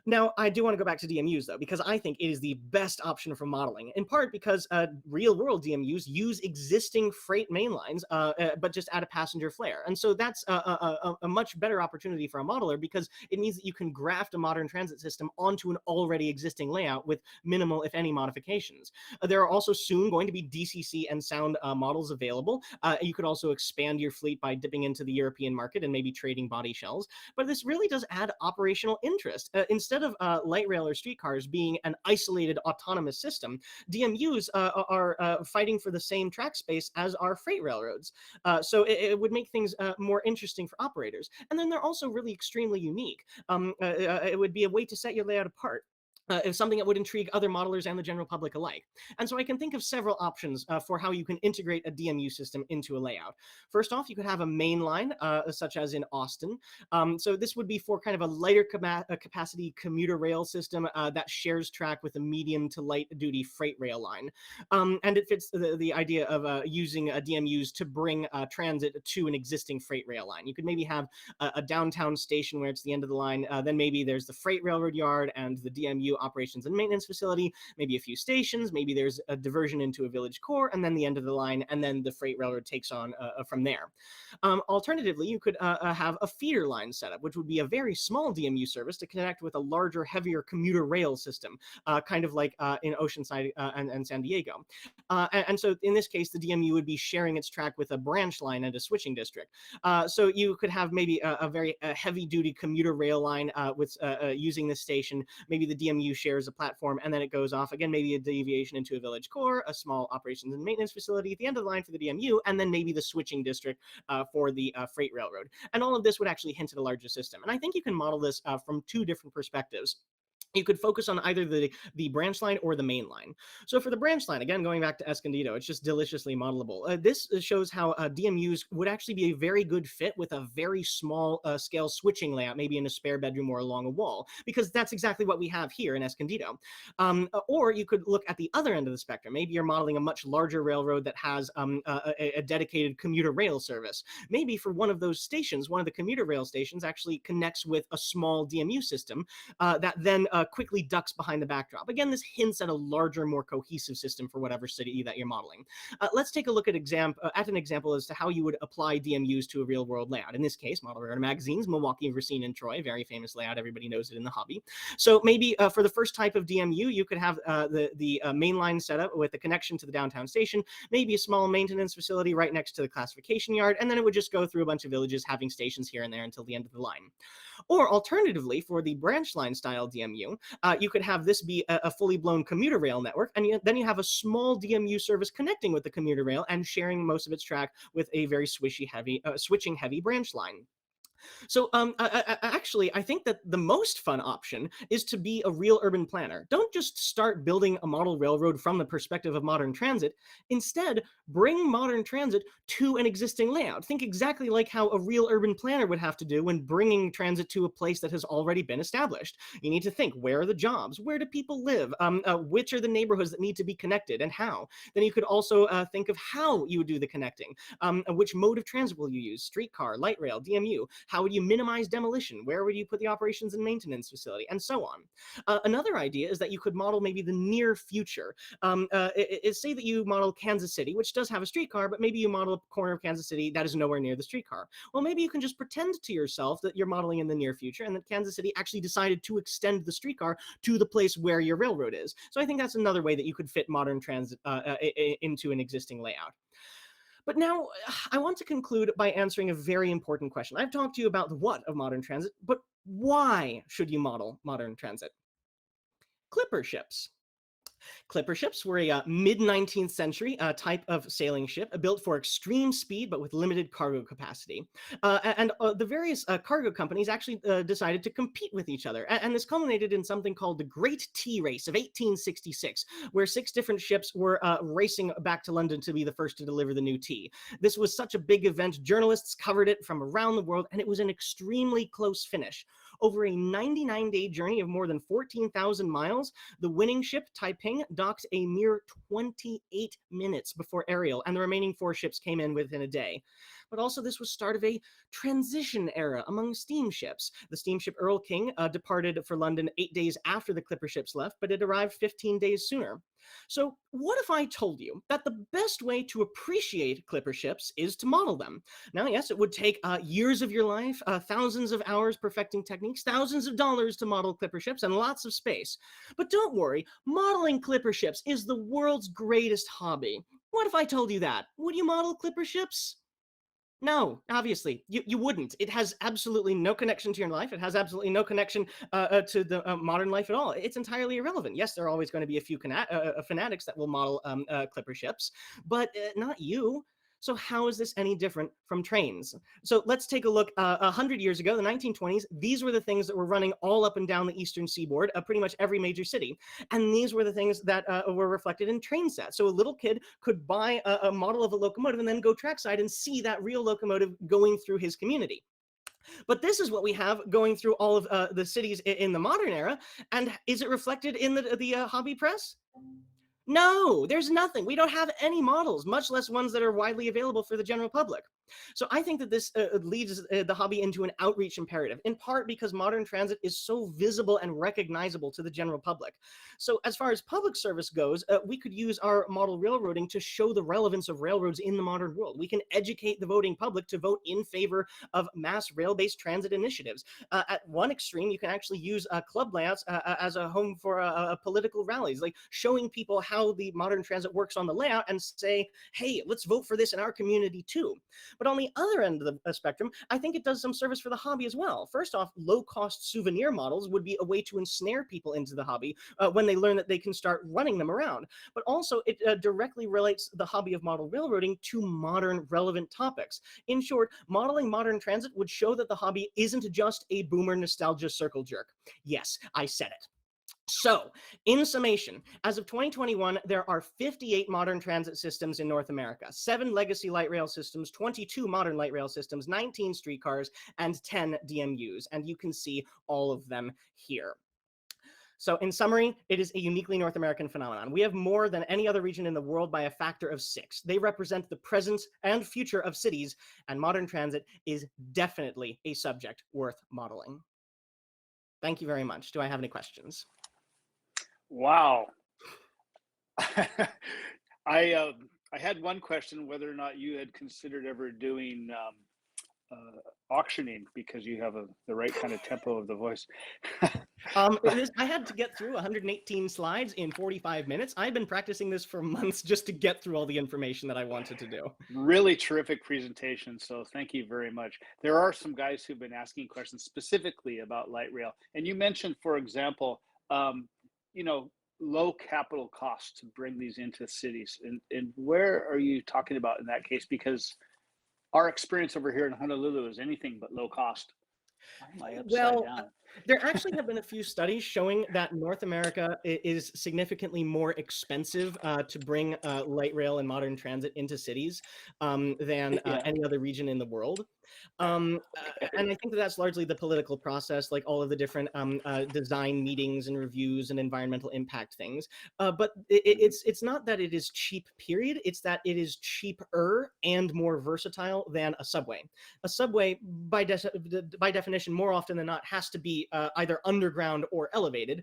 Now, I do want to go back to DMUs, though, because I think it is the best option for modeling, in part because real-world DMUs use existing freight mainlines, but just add a passenger flare. And so that's a much better opportunity for a modeler because it means that you can graft a modern transit system onto an already existing layout with minimal, if any, modifications. There are also soon going to be DCC and sound models available. You could also expand your fleet by dipping into the European market and maybe trading body shells. But this really does add operational interest. Instead of light rail or streetcars being an isolated autonomous system, DMUs are fighting for the same track space as our freight railroads. So it would make things more interesting for operators. And then they're also really extremely unique. It would be a way to set your layout apart. Is something that would intrigue other modelers and the general public alike. And so I can think of several options for how you can integrate a DMU system into a layout. First off, you could have a main line, such as in Austin. So this would be for kind of a lighter capacity commuter rail system that shares track with a medium to light duty freight rail line. And it fits the idea of using DMUs to bring transit to an existing freight rail line. You could maybe have a downtown station where it's the end of the line. Then maybe there's the freight railroad yard and the DMU operations and maintenance facility, maybe a few stations, maybe there's a diversion into a village core, and then the end of the line, and then the freight railroad takes on from there. Alternatively, you could have a feeder line setup, which would be a very small DMU service to connect with a larger, heavier commuter rail system, kind of like in Oceanside and San Diego. And so in this case, the DMU would be sharing its track with a branch line and a switching district. So you could have maybe a very heavy-duty commuter rail line with using this station. Maybe the DMU shares a platform, and then it goes off again, maybe a deviation into a village core, a small operations and maintenance facility at the end of the line for the DMU, and then maybe the switching district for the freight railroad. And all of this would actually hint at a larger system. And I think you can model this from two different perspectives. You could focus on either the branch line or the main line. So for the branch line, again, going back to Escondido, it's just deliciously modelable. This shows how DMUs would actually be a very good fit with a very small scale switching layout, maybe in a spare bedroom or along a wall, because that's exactly what we have here in Escondido. Or you could look at the other end of the spectrum. Maybe you're modeling a much larger railroad that has a dedicated commuter rail service. Maybe for one of those stations, one of the commuter rail stations actually connects with a small DMU system that then quickly ducks behind the backdrop. Again, this hints at a larger, more cohesive system for whatever city that you're modeling. Let's take a look at an example as to how you would apply DMUs to a real-world layout. In this case, Model Railroad Magazine's Milwaukee, Racine, and Troy, very famous layout. Everybody knows it in the hobby. So maybe for the first type of DMU, you could have the mainline setup with a connection to the downtown station, maybe a small maintenance facility right next to the classification yard, and then it would just go through a bunch of villages having stations here and there until the end of the line. Or alternatively, for the branch line style DMU, you could have this be a fully blown commuter rail network, and then you have a small DMU service connecting with the commuter rail and sharing most of its track with a very switching heavy branch line. So, actually, I think that the most fun option is to be a real urban planner. Don't just start building a model railroad from the perspective of modern transit. Instead, bring modern transit to an existing layout. Think exactly like how a real urban planner would have to do when bringing transit to a place that has already been established. You need to think, where are the jobs? Where do people live? Which are the neighborhoods that need to be connected and how? Then you could also think of how you would do the connecting. Which mode of transit will you use? Streetcar, light rail, DMU? How would you minimize demolition? Where would you put the operations and maintenance facility? And so on. Another idea is that you could model maybe the near future. Say that you model Kansas City, which does have a streetcar, but maybe you model a corner of Kansas City that is nowhere near the streetcar. Well, maybe you can just pretend to yourself that you're modeling in the near future and that Kansas City actually decided to extend the streetcar to the place where your railroad is. So I think that's another way that you could fit modern transit into an existing layout. But now I want to conclude by answering a very important question. I've talked to you about the what of modern transit, but why should you model modern transit? Clipper ships. Clipper ships were a mid 19th century type of sailing ship built for extreme speed but with limited cargo capacity. The various cargo companies actually decided to compete with each other. And this culminated in something called the Great Tea Race of 1866, where 6 different ships were racing back to London to be the first to deliver the new tea. This was such a big event. Journalists covered it from around the world, and it was an extremely close finish. Over a 99-day journey of more than 14,000 miles, the winning ship, Taiping, docked a mere 28 minutes before Ariel, and the remaining 4 ships came in within a day. But also, this was start of a transition era among steamships. The steamship Earl King departed for London 8 days after the Clipper ships left, but it arrived 15 days sooner. So, what if I told you that the best way to appreciate Clipper ships is to model them? Now, yes, it would take years of your life, thousands of hours perfecting techniques, thousands of dollars to model Clipper ships, and lots of space. But don't worry, modeling Clipper ships is the world's greatest hobby. What if I told you that? Would you model Clipper ships? No, obviously, you wouldn't. It has absolutely no connection to your life. It has absolutely no connection to the modern life at all. It's entirely irrelevant. Yes, there are always going to be a few fanatics that will model Clipper ships, but not you. So how is this any different from trains? So let's take a look 100 years ago, the 1920s. These were the things that were running all up and down the eastern seaboard, pretty much every major city. And these were the things that were reflected in train sets. So a little kid could buy a model of a locomotive and then go trackside and see that real locomotive going through his community. But this is what we have going through all of the cities in the modern era. And is it reflected in the hobby press? No, there's nothing. We don't have any models, much less ones that are widely available for the general public. So I think that this leads the hobby into an outreach imperative, in part because modern transit is so visible and recognizable to the general public. So as far as public service goes, we could use our model railroading to show the relevance of railroads in the modern world. We can educate the voting public to vote in favor of mass rail-based transit initiatives. At one extreme, you can actually use club layouts as a home for political rallies, like showing people how the modern transit works on the layout and say, hey, let's vote for this in our community too. But on the other end of the spectrum, I think it does some service for the hobby as well. First off, low-cost souvenir models would be a way to ensnare people into the hobby when they learn that they can start running them around. But also, it directly relates the hobby of model railroading to modern relevant topics. In short, modeling modern transit would show that the hobby isn't just a boomer nostalgia circle jerk. Yes, I said it. So, in summation, as of 2021, there are 58 modern transit systems in North America, 7 legacy light rail systems, 22 modern light rail systems, 19 streetcars, and 10 DMUs. And you can see all of them here. So in summary, it is a uniquely North American phenomenon. We have more than any other region in the world by a factor of 6. They represent the present and future of cities, and modern transit is definitely a subject worth modeling. Thank you very much. Do I have any questions? Wow. I had one question, whether or not you had considered ever doing auctioning, because you have the right kind of tempo of the voice. I had to get through 118 slides in 45 minutes. I've been practicing this for months just to get through all the information that I wanted to do. Really terrific presentation. So thank you very much. There are some guys who've been asking questions specifically about light rail. And you mentioned, for example, low capital costs to bring these into cities. And where are you talking about in that case? Because our experience over here in Honolulu is anything but low cost. Why am I upside Well, down? there actually have been a few studies showing that North America is significantly more expensive to bring light rail and modern transit into cities than Yeah. any other region in the world. And I think that that's largely the political process, like all of the different design meetings and reviews and environmental impact things. But it's not that it is cheap, period. It's that it is cheaper and more versatile than a subway. A subway, by definition, more often than not, has to be either underground or elevated.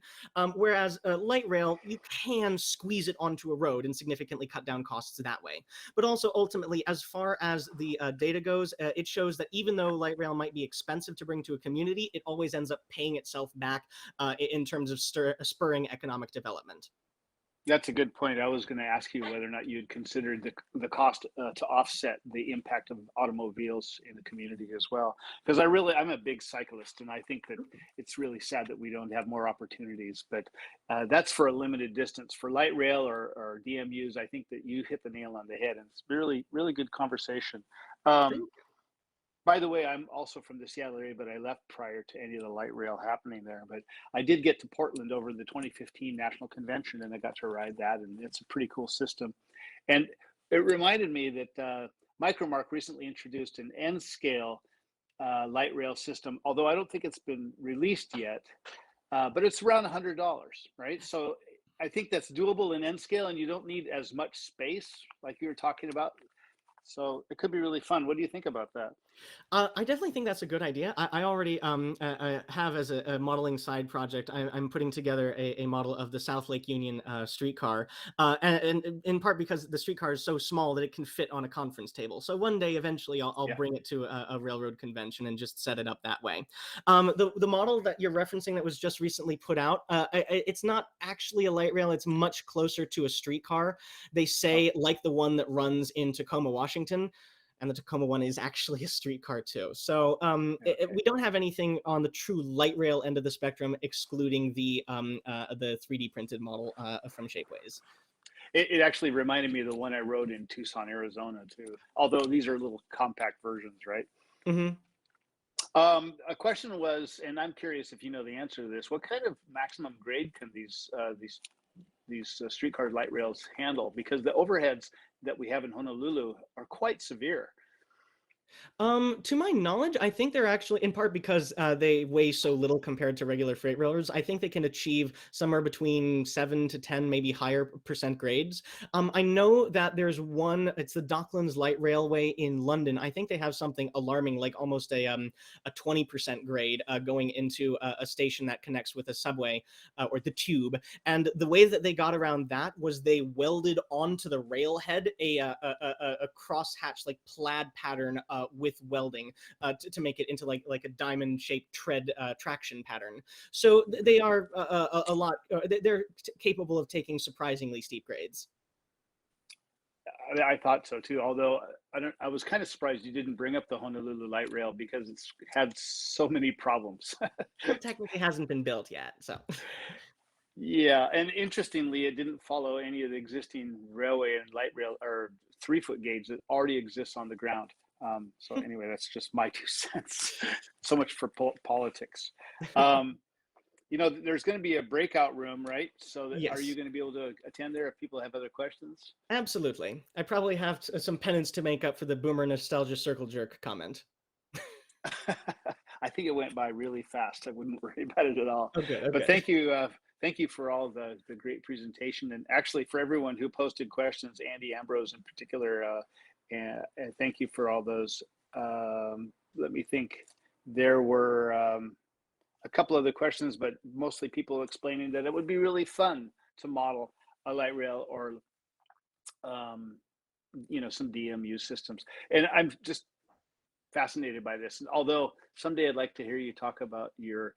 Whereas a light rail, you can squeeze it onto a road and significantly cut down costs that way. But also, ultimately, as far as the data goes, it shows that even though light rail might be expensive to bring to a community, it always ends up paying itself back in terms of spurring economic development. That's a good point. I was going to ask you whether or not you'd considered the cost to offset the impact of automobiles in the community as well. Because I'm a big cyclist, and I think that it's really sad that we don't have more opportunities. But that's for a limited distance. For light rail or DMUs, I think that you hit the nail on the head, and it's really, really good conversation. Um, by the way, I'm also from the Seattle area, but I left prior to any of the light rail happening there. But I did get to Portland over the 2015 National Convention, and I got to ride that, and it's a pretty cool system. And it reminded me that Micromark recently introduced an N-scale light rail system, although I don't think it's been released yet, but it's around $100, right? So I think that's doable in N-scale, and you don't need as much space like you were talking about. So it could be really fun. What do you think about that? I definitely think that's a good idea. I already have as a modeling side project. I'm putting together a model of the South Lake Union streetcar, and in part because the streetcar is so small that it can fit on a conference table. So one day, eventually, I'll Yeah. bring it to a railroad convention and just set it up that way. The model that you're referencing that was just recently put out, it's not actually a light rail. It's much closer to a streetcar. They Oh, say like the one that runs in Tacoma, Washington, and the Tacoma one is actually a streetcar too. So okay. we don't have anything on the true light rail end of the spectrum, excluding the 3D printed model from Shapeways. It actually reminded me of the one I rode in Tucson, Arizona, too. Although these are little compact versions, right? Hmm. A question was, and I'm curious if you know the answer to this: what kind of maximum grade can these streetcar light rails handle? Because the overheads that we have in Honolulu are quite severe. To my knowledge, I think they're actually, in part because they weigh so little compared to regular freight railroads, I think they can achieve somewhere between 7 to 10, maybe higher percent grades. I know that there's one, it's the Docklands Light Railway in London. I think they have something alarming, like almost a 20% grade going into a station that connects with a subway or the tube. And the way that they got around that was they welded onto the railhead a crosshatch, like plaid pattern with welding to make it into like a diamond shaped tread traction pattern. So they are a lot. They're capable of taking surprisingly steep grades. I thought so too. Although I was kind of surprised you didn't bring up the Honolulu light rail because it's had so many problems. Well, technically hasn't been built yet, so. Yeah, and interestingly, it didn't follow any of the existing railway and light rail or 3-foot gauge that already exists on the ground. So anyway, that's just my 2 cents. So much for politics. Um, there's going to be a breakout room, right? So are you Yes, going to be able to attend there if people have other questions? absolutely. I probably have some penance to make up for the boomer nostalgia circle jerk comment. I think it went by really fast. I wouldn't worry about it at all. Oh, good. Oh, But good. thank you for all the great presentation, and actually for everyone who posted questions, Andy Ambrose in particular. And thank you for all those. Let me think. There were a couple of the questions, but mostly people explaining that it would be really fun to model a light rail or um, some DMU systems. And I'm just fascinated by this. Although someday I'd like to hear you talk about your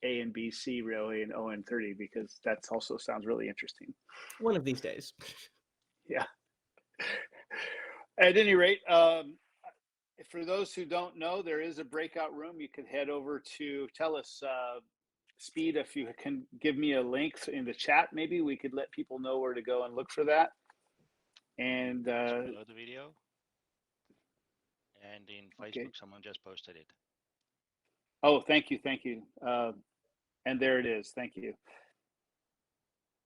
A and B C railway and ON30 because that's also sounds really interesting. One of these days. Yeah. At any rate, for those who don't know, there is a breakout room. You could head over to tell us, Speed, if you can give me a link in the chat, maybe we could let people know where to go and look for that. And Just below the video, And in Okay. Facebook, someone just posted it. Oh, thank you, thank you. And there it is. Thank you.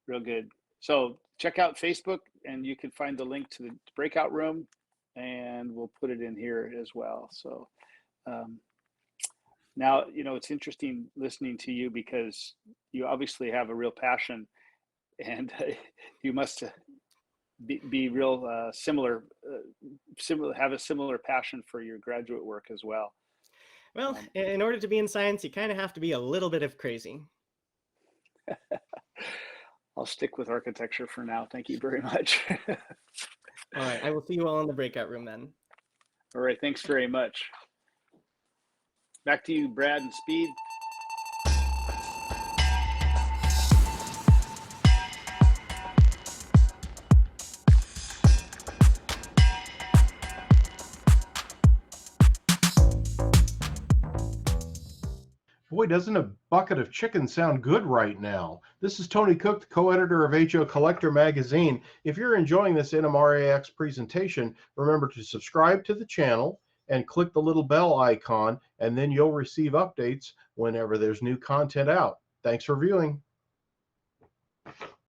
Real good. So check out Facebook, and you can find the link to the breakout room, and we'll put it in here as well. So now, it's interesting listening to you, because you obviously have a real passion, and you must be real similar, have a similar passion for your graduate work as well. Well, in order to be in science, you kind of have to be a little bit of crazy. I'll stick with architecture for now. Thank you very much. All right, I will see you all in the breakout room then. All right, thanks very much. Back to you, Brad and Speed. Boy, doesn't a bucket of chicken sound good right now? This is Tony Cook, the co-editor of HO Collector Magazine. If you're enjoying this NMRAX presentation, remember to subscribe to the channel and click the little bell icon, and then you'll receive updates whenever there's new content out. Thanks for viewing.